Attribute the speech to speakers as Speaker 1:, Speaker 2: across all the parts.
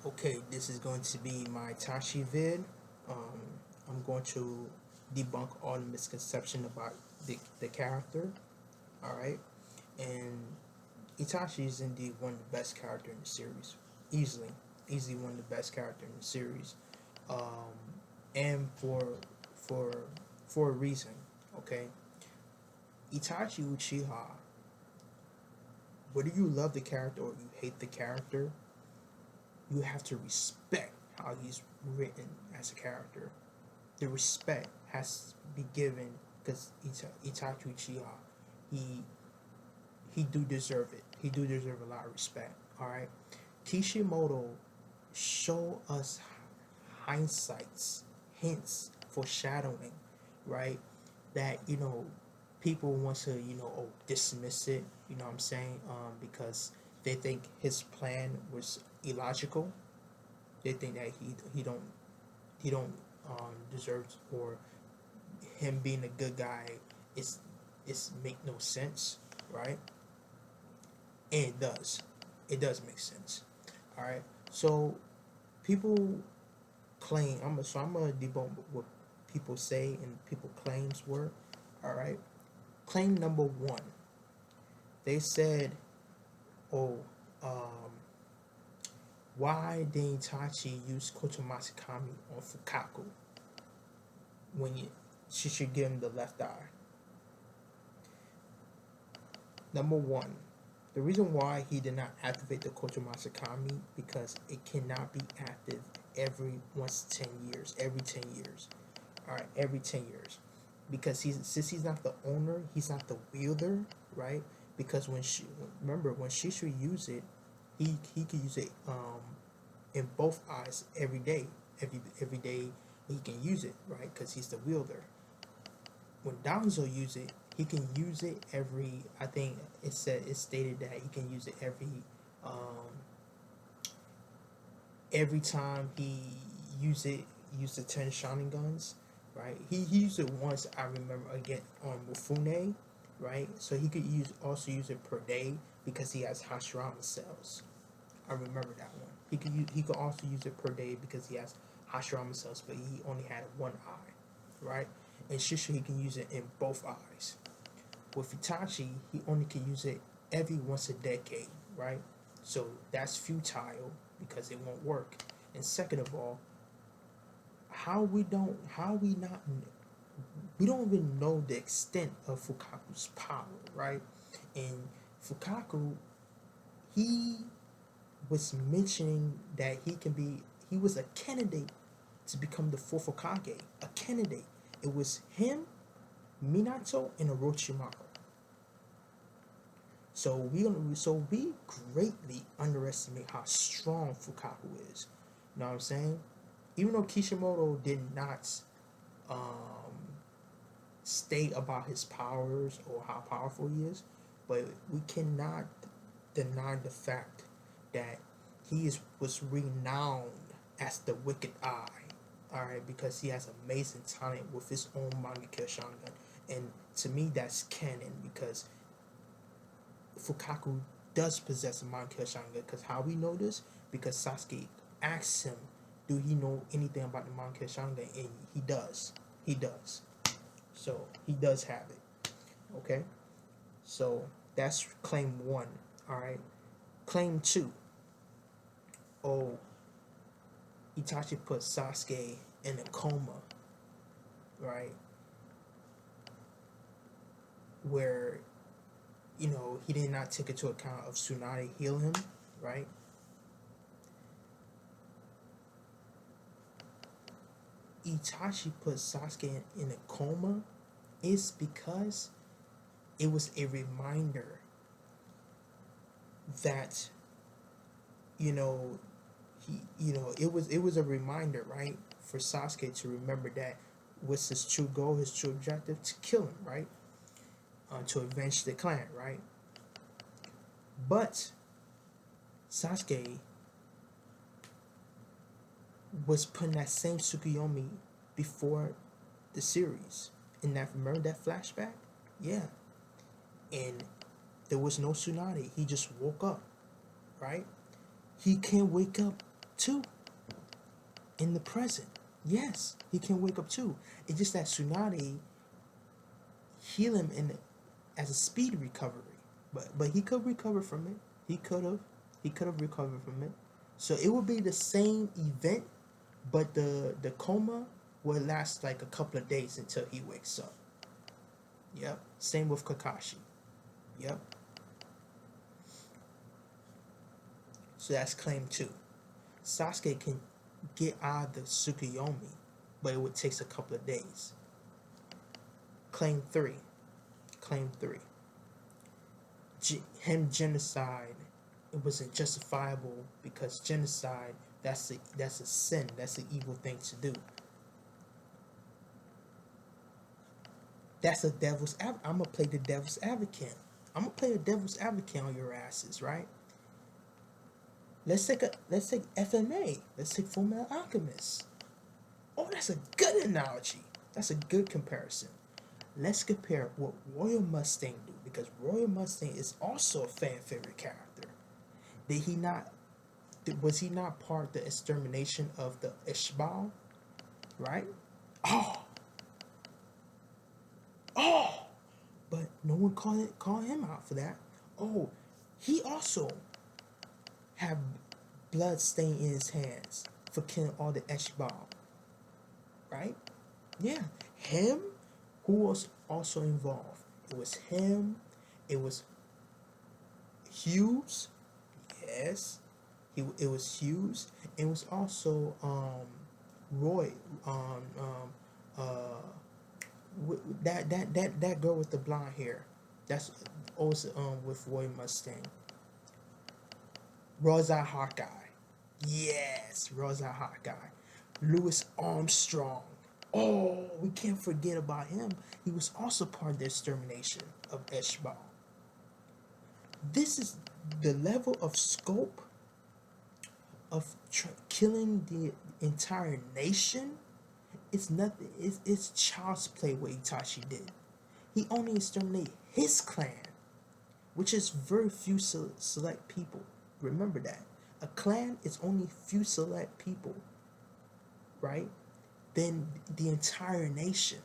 Speaker 1: Okay, this is going to be my Itachi vid. Um, I'm going to debunk all the misconception about the character. All right, and Itachi is indeed one of the best character in the series, easily, easily one of the best character in the series, um, and for for a reason. Okay, Itachi Uchiha. Whether you love the character or you hate the character, you have to respect how he's written as a character. The respect has to be given because Itachi Uchiha, he he do deserve it. He do deserve a lot of respect. All right, Kishimoto show us hindsights, hints, foreshadowing, right? That people want to dismiss it. You know what I'm saying? Because they think his plan was illogical. They think that he don't deserve, or him being a good guy is make no sense, right? And it does make sense. All right, so people claim, I'm gonna debunk what people say and people claims were. All right, claim number one, they said, oh, um why did Itachi use Kotomasu Kami on Fukaku when she should give him the left eye? Number one, the reason why he did not activate the Kotomasu Kami because it cannot be active every once 10 years, every 10 years. All right, every 10 years, because since he's not the owner, he's not the wielder, right? Because when she should use it, he could use it in both eyes every day, every day he can use it, right? Because he's the wielder. When Danzo use it, he can use it every. I think it's stated that he can use it um, every time he use the 10 Sharingan, right? He used it once. I remember again on Mufune, right? So he could also use it per day because he has Hashirama cells. I remember that one. He could also use it per day because he has Hashirama cells, but he only had one eye, right? And Shishu he can use it in both eyes. With Itachi, he only can use it every once a decade, right? So that's futile because it won't work. And second of all, how we not we don't even know the extent of Fukaku's power, right? And Fukaku, he was mentioning that he was a candidate to become the fourth Hokage. A candidate. It was him, Minato, and Orochimaru. So we greatly underestimate how strong Fukaku is. You know what I'm saying? Even though Kishimoto did not um, state about his powers or how powerful he is, but we cannot deny the fact that was renowned as the Wicked Eye. All right, because he has amazing talent with his own Mangekyo Sharingan, and to me that's canon because Fukaku does possess a Mangekyo Sharingan. Because how we know this? Because Sasuke asks him, "Do he know anything about the Mangekyo Sharingan?" And he does. He does. So he does have it. Okay. So that's claim one. All right. Claim two. Oh, Itachi put Sasuke in a coma, right? Where he did not take into account of Tsunade heal him, right? Itachi put Sasuke in a coma is because it was a reminder that you know it was a reminder, right, for Sasuke to remember that was his true goal, his true objective, to kill him, right? To avenge the clan, right? But Sasuke was putting that same Tsukuyomi before the series. And that, remember that flashback? Yeah. And there was no Tsunade. He just woke up, right? He can't wake up too in the present. Yes, he can wake up too. It's just that Tsunade heal him as a speed recovery. But he could recover from it. He could have recovered from it. So it would be the same event, but the coma will last like a couple of days until he wakes up. Yep. Same with Kakashi. Yep. So that's claim 2. Sasuke can get out of the Tsukuyomi, but it would take a couple of days. Claim 3. Claim 3. Him genocide, it wasn't justifiable because genocide, that's a sin. That's an evil thing to do. That's a devil's advocate. I'm gonna play the devil's advocate. I'm gonna play the devil's advocate on your asses, right? Let's take FMA. Let's take Fullmetal Alchemist. Oh, that's a good analogy. That's a good comparison. Let's compare what Royal Mustang do, because Royal Mustang is also a fan favorite character. Did he not? Was he not part of the extermination of the Ishbal? Right? Oh, but no one called him out for that. Oh, he also had blood stain in his hands for killing all the Ishbal. Right? Yeah, him. Who was also involved? It was him. It was Hughes. Yes, it was Hughes. It was also Roy. That girl with the blonde hair. That's also with Roy Mustang. Rosa Hawkeye. Yes, Rosa Hawkeye. Louis Armstrong. Oh, we can't forget about him. He was also part of the extermination of Ishbal. This is the level of scope of killing the entire nation. It's nothing. It's child's play what Itachi did. He only exterminated his clan, which is very few select people. Remember that. A clan is only few select people, right? Than the entire nation.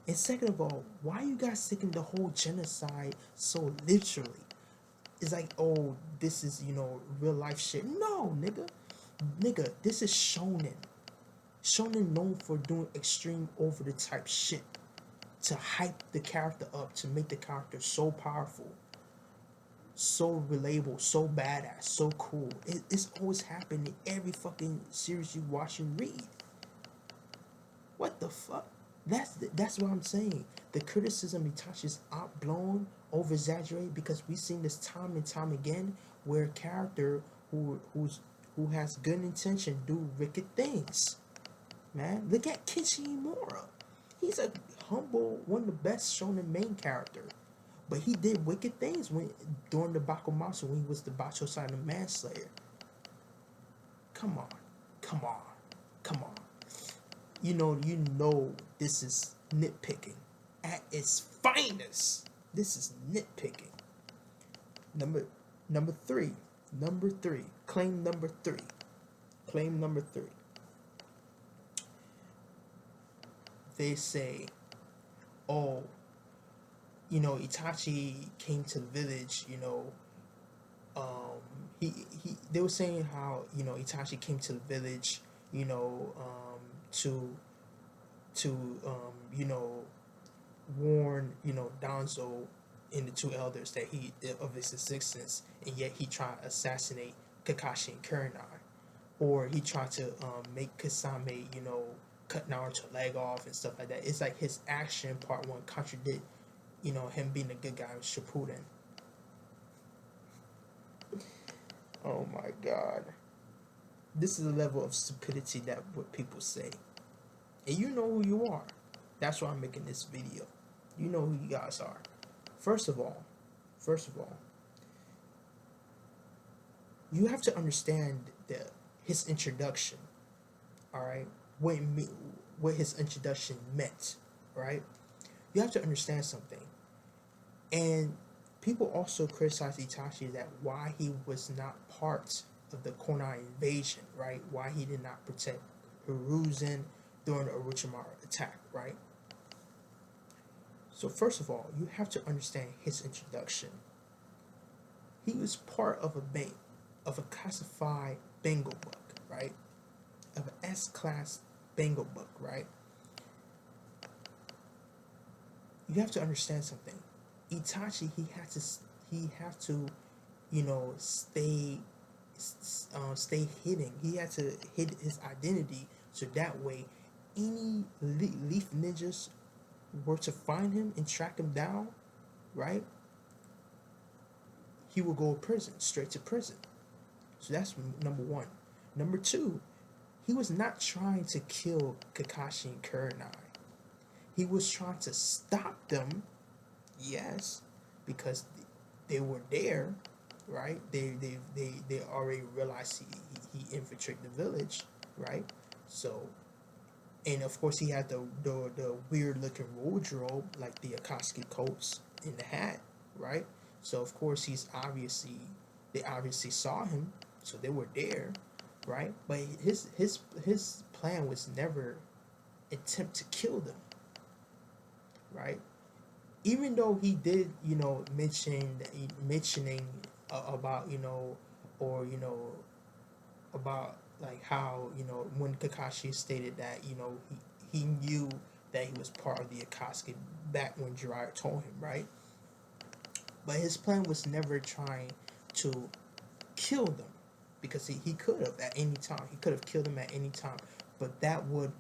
Speaker 1: And second of all, why you guys taking the whole genocide so literally? It's like, oh, this is, real life shit. No, nigga, this is shonen. Shonen known for doing extreme over the type shit to hype the character up, to make the character so powerful, so relatable, so badass, so cool. It's always happened in every fucking series you watch and read. What the fuck? That's what I'm saying. The criticism Itachi is outblown, over exaggerated, because we've seen this time and time again where a character who has good intention do wicked things. Man, look at Kishi Imura. He's a humble, one of the best shonen main character. But he did wicked things during the Bakumatsu when he was the Bacho-san manslayer. Come on. You know this is nitpicking at its finest. This is nitpicking. Number three. Claim number three. They say, oh, Itachi came to the village, they were saying how, Itachi came to the village, to warn, Danzo and the two elders that of his existence, and yet he tried to assassinate Kakashi and Kurenai. Or he tried to make Kasame, cut Naruto's leg off and stuff like that. It's like his action, part one, contradict, him being a good guy with Shippuden. Oh my god. This is the level of stupidity that what people say. And you know who you are. That's why I'm making this video. You know who you guys are. First of all, you have to understand his introduction. Alright? What his introduction meant. Right? You have to understand something. And people also criticize Itachi that why he was not part of the Kunai invasion, right? Why he did not protect Hiruzen during the Orochimaru attack, right? So first of all, you have to understand his introduction. He was part of a classified Bengal book, right? Of an S-class Bengal book, right? You have to understand something. Itachi, he had to, stay hidden. He had to hid his identity so that way, any leaf ninjas were to find him and track him down, right? He would go to prison, straight to prison. So that's number one. Number two, he was not trying to kill Kakashi and Kurenai. He was trying to stop them, yes, because they were there, right? They already realized he infiltrated the village, right? So, and of course he had the weird looking wardrobe like the Akatsuki coats in the hat, right? So of course they obviously saw him, so they were there, right? But his plan was never attempt to kill them, right? Even though he did, mentioning about, or about like how, when Kakashi stated that, he knew that he was part of the Akatsuki back when Jiraiya told him, right? But his plan was never trying to kill them, because he could have at any time. He could have killed them at any time, but that would,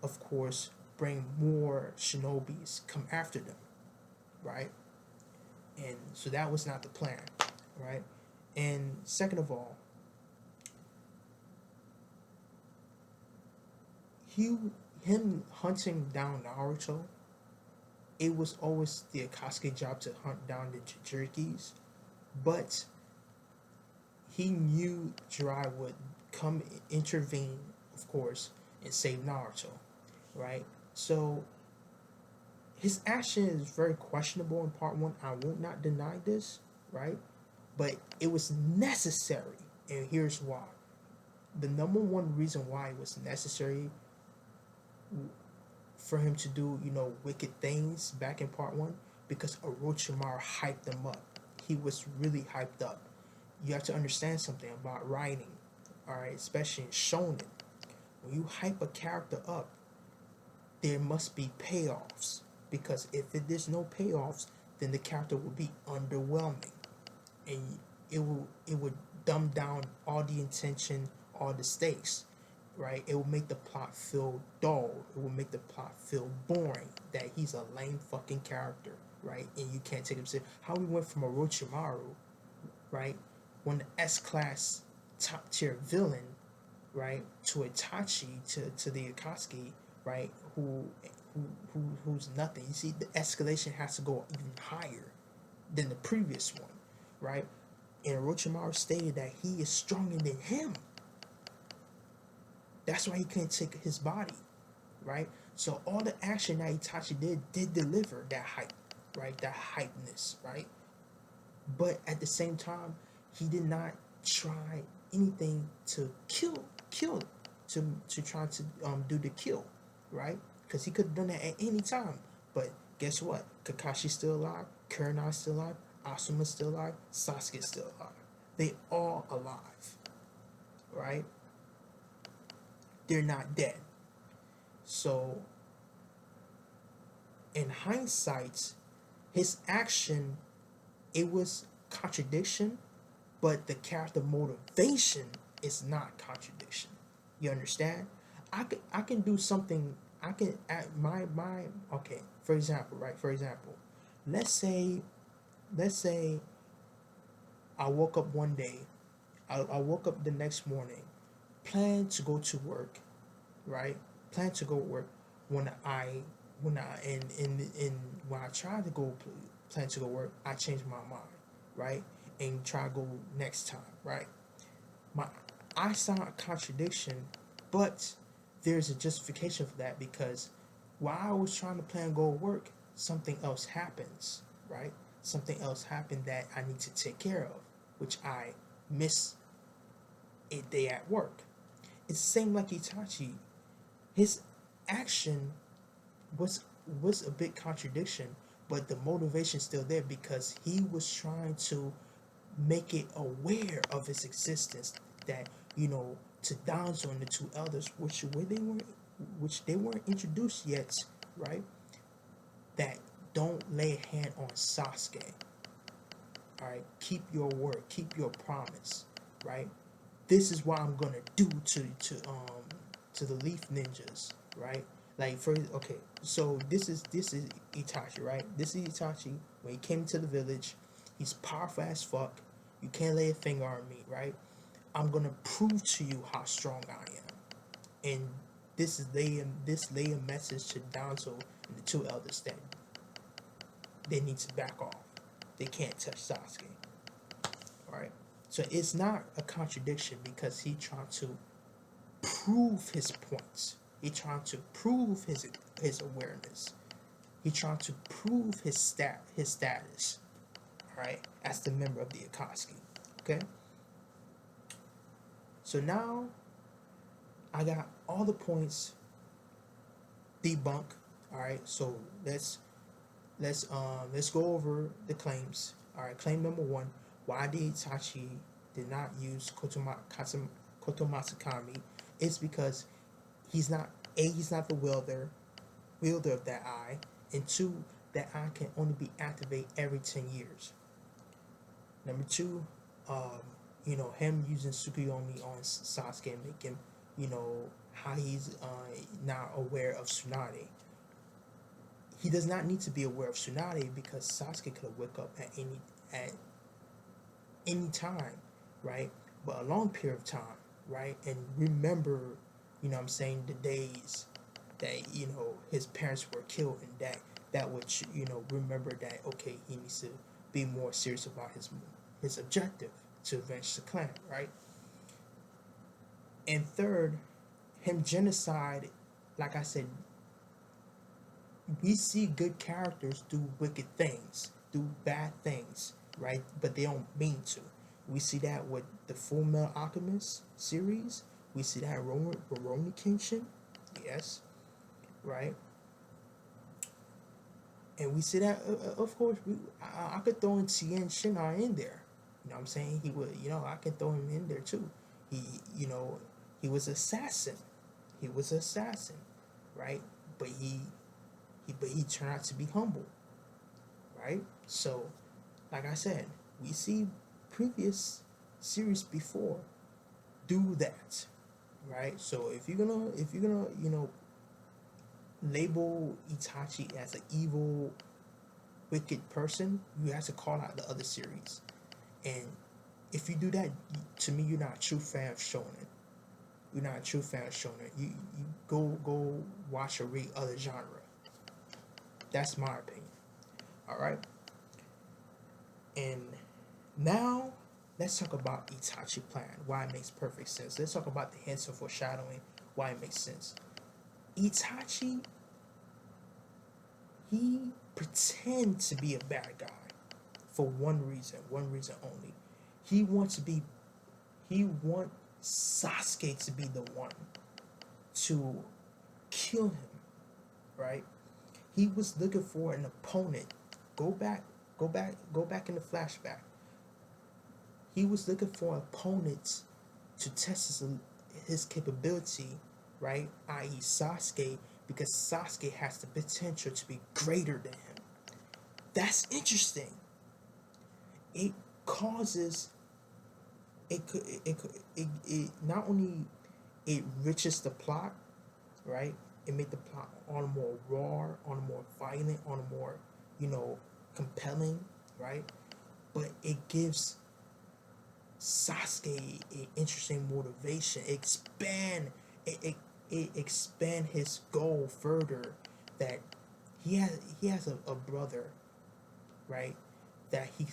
Speaker 1: of course, bring more shinobis come after them, right? And so that was not the plan, right? And second of all, him hunting down Naruto, it was always the Akatsuki job to hunt down the Jinchurikis, but he knew Jiraiya would come intervene, of course, and save Naruto, right? So his action is very questionable in part one. I will not deny this, right? But it was necessary, and here's why. The number one reason why it was necessary for him to do, wicked things back in part one, because Orochimaru hyped him up. He was really hyped up. You have to understand something about writing, all right, especially in shounen. When you hype a character up, there must be payoffs, because if there's no payoffs, then the character will be underwhelming, and it would dumb down all the intention, all the stakes, right? It will make the plot feel dull. It will make the plot feel boring, that he's a lame fucking character, right? And you can't take him seriously. How we went from Orochimaru, right, one of the S-class top tier villain, right, to Itachi, to the Akatsuki, right, who's nothing. You see, the escalation has to go even higher than the previous one, right? And Orochimaru stated that he is stronger than him. That's why he couldn't take his body, right? So all the action that Itachi did deliver that hype, right? That hypeness, right? But at the same time, he did not try anything to kill to try to do the kill, right? Because he could have done that at any time. But guess what? Kakashi's still alive, Kurenai's still alive, Asuma's still alive, Sasuke's still alive. They all alive, right? They're not dead. So, in hindsight, his action, it was contradiction, but the character motivation is not contradiction. You understand? I can do something. I can at my okay. For example, right? For example, let's say I woke up one day. I woke up the next morning, plan to go to work, right? Plan to go to work. When I when I tried to go plan to go work, I changed my mind, right? And try to go next time, right? I saw a contradiction, but there's a justification for that, because while I was trying to plan to go to work, something else happens, right? Something else happened that I need to take care of, which I they at work. It's the same like Itachi. His action was was a big contradiction, but the motivation still there because he was trying to make it aware of his existence that to Danzo and the two elders, which they weren't introduced yet, right? That don't lay a hand on Sasuke. All right, keep your word, keep your promise, right? This is what I'm gonna do to the Leaf Ninjas, right? Like for okay, so this is Itachi, right? This is Itachi when he came to the village. He's powerful as fuck. You can't lay a finger on me, right? I'm gonna prove to you how strong I am, and this lay a message to Danzo and the two elders that they need to back off. They can't touch Sasuke. Alright? So it's not a contradiction because he trying to prove his points. He trying to prove his awareness. He trying to prove his status. Alright? As the member of the Akatsuki. Okay? So now I got all the points debunked. Alright, so let's go over the claims. All right, claim number one: why did Itachi did not use Kotomasakami? It's because he's not the wielder of that eye, and two, that eye can only be activated every 10 years. Number two, him using Tsukuyomi on Sasuke and make him, how he's not aware of Tsunade. He does not need to be aware of Tsunade because Sasuke could have woke up at any time, right? But a long period of time, right? And remember, the days that, his parents were killed, and that would, remember that, okay, he needs to be more serious about his objective to avenge the clan, right? And third, him genocide, like I said, we see good characters do wicked things, do bad things, right? But they don't mean to. We see that with the Full Metal Alchemist series. We see that in Rurouni Kenshin, yes, right? And we see that, of course, I could throw in Tien Shinar in there. You know what I'm saying? He would, I could throw him in there too. He was assassin. He was assassin, right? But he turned out to be humble, right? So, like I said, we see previous series before do that, right? So if you're gonna label Itachi as an evil, wicked person, you have to call out the other series. And if you do that, to me, you're not a true fan of shonen. You're not a true fan of shonen. You go watch or read other genre. That's my opinion. All right. And now let's talk about Itachi plan. Why it makes perfect sense. Let's talk about the hints of foreshadowing. Why it makes sense. Itachi, he pretends to be a bad guy for one reason only. He wants Sasuke to be the one to kill him, right? He was looking for an opponent. Go back in the flashback. He was looking for opponents to test his capability, right? I.e. Sasuke, because Sasuke has the potential to be greater than him. That's interesting. It causes it not only it enriches the plot, right? It made the plot on more raw, on more violent, on more, compelling, right? But it gives Sasuke an interesting motivation. It expand his goal further. That he has a brother, right? That he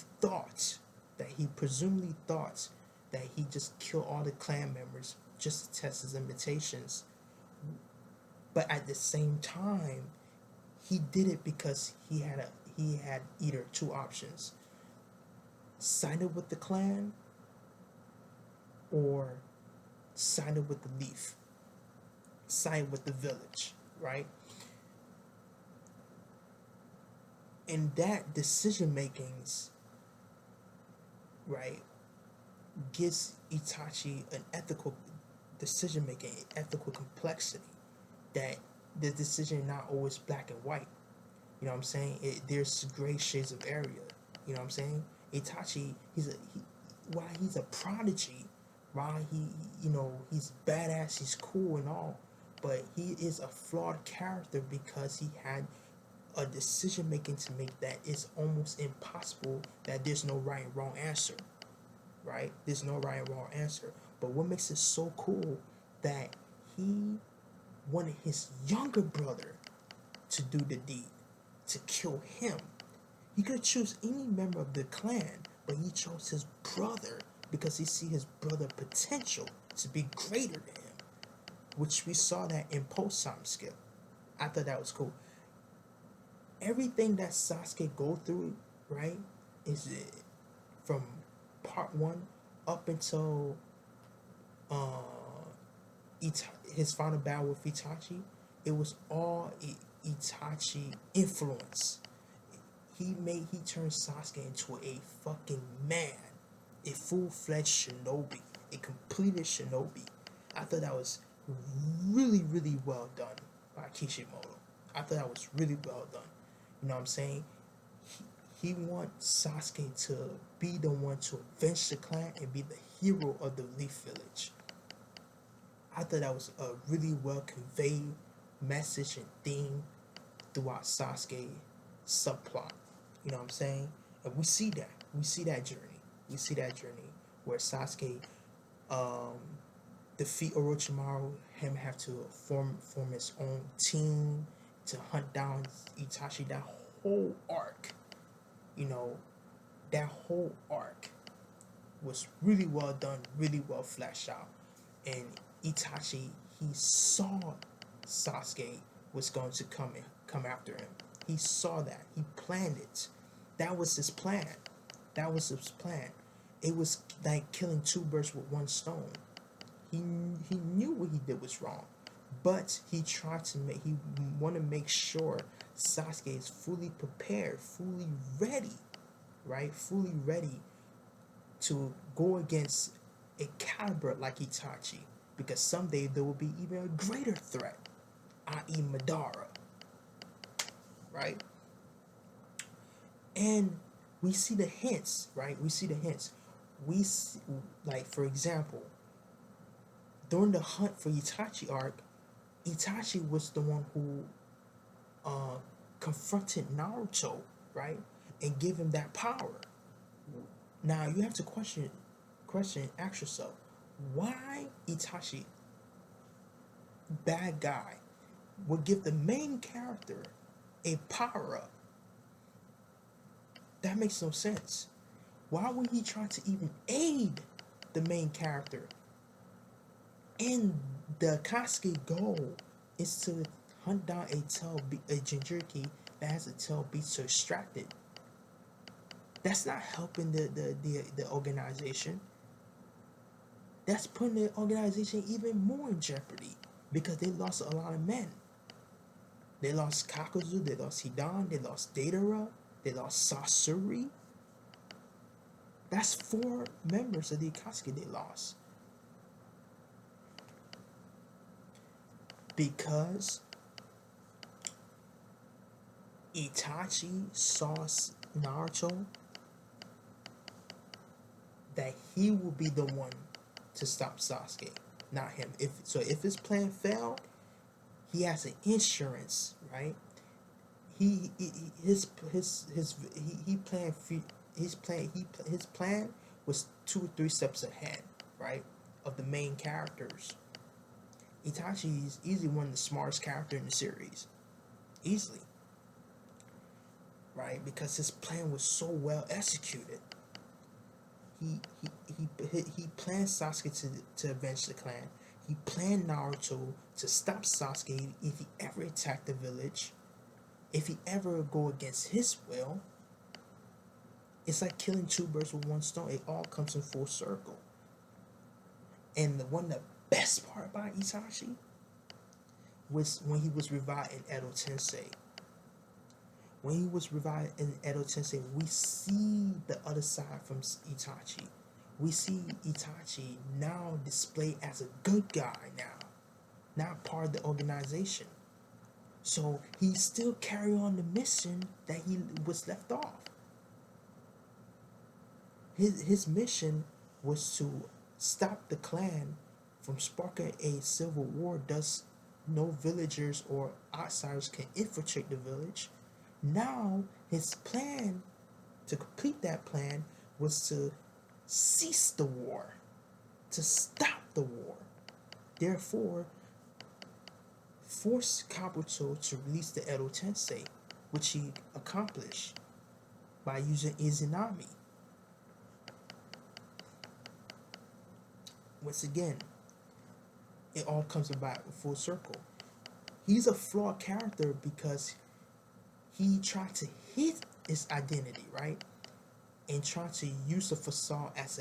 Speaker 1: presumably thought that he just killed all the clan members just to test his limitations. But at the same time, he did it because he had either two options: sign up with the clan, or sided with the leaf, sided with the village, right? And that decision makings, right, gives Itachi an ethical decision making, ethical complexity that the decision not always black and white. You know what I'm saying? There's gray shades of area. You know what I'm saying? Itachi, while he's a prodigy, while he's badass, he's cool and all, but he is a flawed character because he had a decision making to make that it's almost impossible, that there's no right and wrong answer, right? There's no right and wrong answer. But what makes it so cool that he wanted his younger brother to do the deed, to kill him. He could choose any member of the clan, but he chose his brother because he see his brother potential to be greater than him, which we saw that in post-time skill. I thought that was cool. Everything that Sasuke go through, right, is from part 1 up until his final battle with Itachi. It was all Itachi influence. He turned Sasuke into a fucking man, a full-fledged shinobi, a completed shinobi. I thought that was really, really well done by Kishimoto. I thought that was really well done. You know what I'm saying? He wants Sasuke to be the one to avenge the clan and be the hero of the Leaf Village. I thought that was a really well conveyed message and theme throughout Sasuke subplot. You know what I'm saying? And we see that. We see that journey. We see that journey where Sasuke defeat Orochimaru, him have to form his own team to hunt down Itachi. That whole arc, that whole arc was really well done, really well fleshed out. And Itachi, he saw Sasuke was going to come after him. He saw that. He planned it. That was his plan. That was his plan. It was like killing two birds with one stone. He knew what he did was wrong, but he wanted to make sure Sasuke is fully prepared, fully ready, right? Fully ready to go against a caliber like Itachi, because someday there will be even a greater threat, i.e. Madara, right? And we see the hints, right? We see the hints. We see, like, for example, during the hunt for Itachi arc, Itachi was the one who confronted Naruto, right? And gave him that power. Now you have to question, ask yourself, why Itachi, bad guy, would give the main character a power up? That makes no sense. Why would he try to even aid the main character? And the Sasuke goal is to hunt down a Jinchuriki that has a tail beat to extract it. That's not helping the organization. That's putting the organization even more in jeopardy, because they lost a lot of men. They lost Kakuzu, they lost Hidan, they lost Deidara, they lost Sasori. That's 4 members of the Akatsuki they lost. Because Itachi saw Naruto that he will be the one to stop Sasuke, not him. If his plan failed, he has an insurance, right? His plan was 2 or 3 steps ahead, right, of the main characters. Itachi is easily one of the smartest characters in the series, easily, right? Because his plan was so well executed. He planned Sasuke to avenge the clan. He planned Naruto to stop Sasuke if he ever attacked the village. If he ever go against his will. It's like killing 2 birds with one stone. It all comes in full circle. And the one that best part about Itachi was when he was revived in Edo Tensei. When he was revived in Edo Tensei, we see the other side from Itachi. We see Itachi now displayed as a good guy now, not part of the organization. So he still carry on the mission that he was left off. His mission was to stop the clan from sparking a civil war, thus no villagers or outsiders can infiltrate the village. Now his plan, to complete that plan, was to cease the war, to stop the war. Therefore, forced Kabuto to release the Edo Tensei, which he accomplished by using Izanami. Once again, it all comes about full circle. He's a flawed character because he tried to hide his identity, right? And tried to use a facade as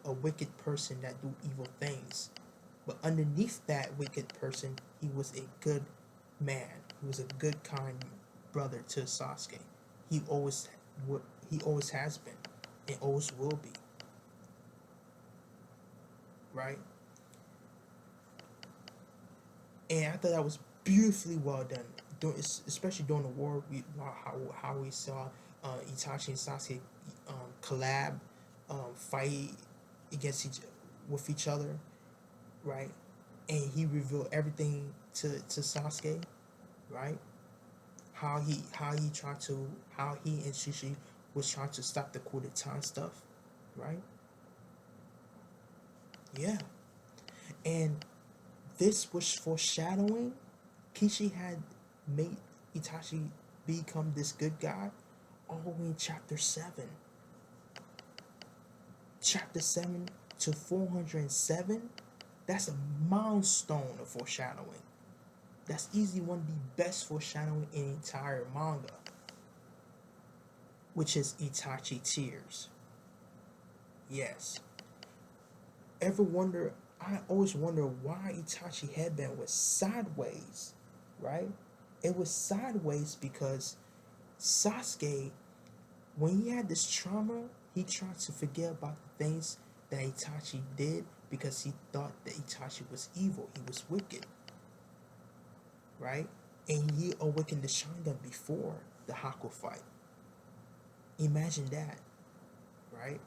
Speaker 1: a wicked person that do evil things. But underneath that wicked person, he was a good man. He was a good, kind brother to Sasuke. He always has been and always will be. Right? And I thought that was beautifully well done, especially during the war. How we saw Itachi and Sasuke collab, fight with each other, right? And he revealed everything to Sasuke, right? How he and Shishi was trying to stop the coup d'etat and stuff, right? Yeah, and this was foreshadowing. Kishi had made Itachi become this good guy all the way in chapter 7. Chapter 7 to 407, that's a milestone of foreshadowing. That's easily one of the best foreshadowing in the entire manga, which is Itachi Tears. Yes. I always wonder why Itachi headband was sideways, right? It was sideways because Sasuke, when he had this trauma, he tried to forget about the things that Itachi did because he thought that Itachi was evil, he was wicked, right? And he awakened the Sharingan before the Haku fight. Imagine that, right?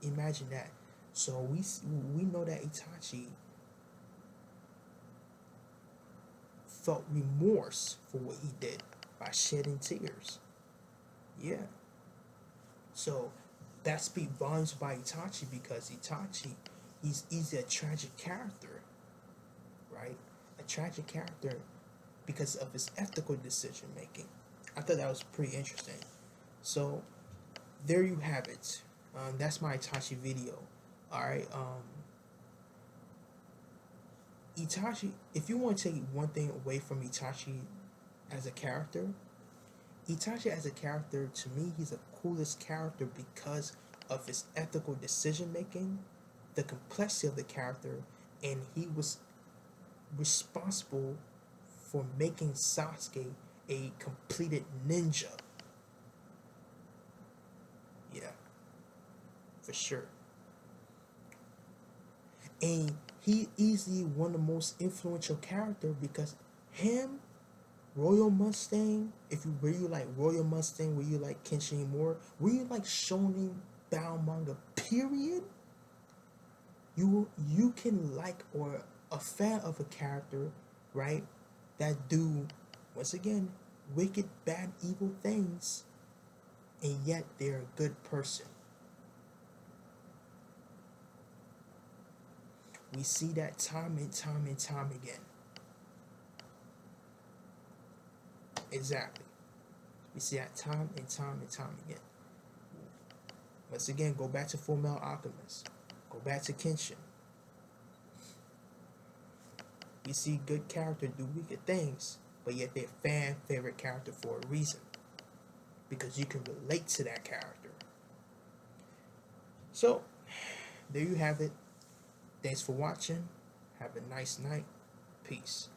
Speaker 1: Imagine that. So we know that Itachi felt remorse for what he did by shedding tears. Yeah. So that speaks volumes by Itachi because Itachi, he's a tragic character, right? A tragic character because of his ethical decision making. I thought that was pretty interesting. So there you have it. That's my Itachi video. All right. Itachi. If you want to take one thing away from Itachi as a character, Itachi as a character, to me, he's the coolest character because of his ethical decision making, the complexity of the character, and he was responsible for making Sasuke a completed ninja. Yeah, for sure. And he easily one of the most influential character because him, Royal Mustang, if you really like Royal Mustang, where you like Kenshin more, where you like shonen bound manga, period, you can like or a fan of a character, right, that do, once again, wicked, bad, evil things, and yet they're a good person. We see that time and time and time again. Exactly. We see that time and time and time again. Once again, go back to Fullmetal Alchemist. Go back to Kenshin. We see good character do wicked things, but yet they're fan favorite character for a reason. Because you can relate to that character. So, there you have it. Thanks for watching. Have a nice night. Peace.